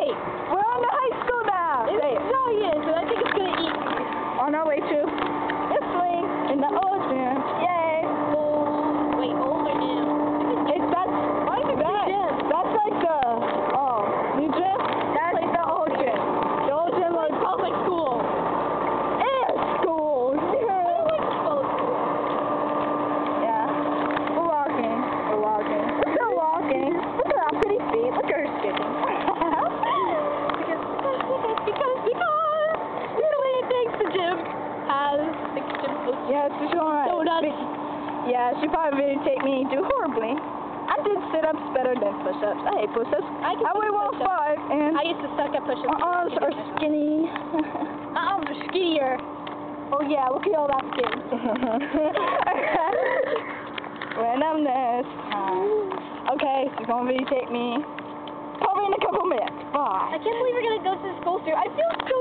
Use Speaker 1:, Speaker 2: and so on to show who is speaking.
Speaker 1: Wait.
Speaker 2: We're on to high school now.
Speaker 1: It's giant, and I think it's gonna eat me.
Speaker 2: On our way to Italy in the old gym. Yay.
Speaker 1: Wait, old or new?
Speaker 2: Why is that?
Speaker 1: Gym.
Speaker 2: That's like the new gym. That's like the old gym. The old gym
Speaker 1: It smells like school.
Speaker 2: is school.
Speaker 1: I don't like to smell of school.
Speaker 2: Yeah. We're walking. We're still walking. Look at our pretty feet. Look at her skipping.
Speaker 1: Because usually thinks the gym has 6 gym coaches.
Speaker 2: Yeah, she's alright.
Speaker 1: Donuts.
Speaker 2: Yeah, she probably take me do horribly. I did sit-ups better than push-ups. I hate push-ups.
Speaker 1: I can
Speaker 2: weigh
Speaker 1: do
Speaker 2: 105 and
Speaker 1: I used to suck at push-ups.
Speaker 2: my arms are skinny.
Speaker 1: My arms are skinnier.
Speaker 2: Oh yeah, look at all that skin. Randomness time. Okay, she's gonna retake me. Probably in a couple minutes. Bye.
Speaker 1: I can't believe you're gonna go to the school soon. I feel so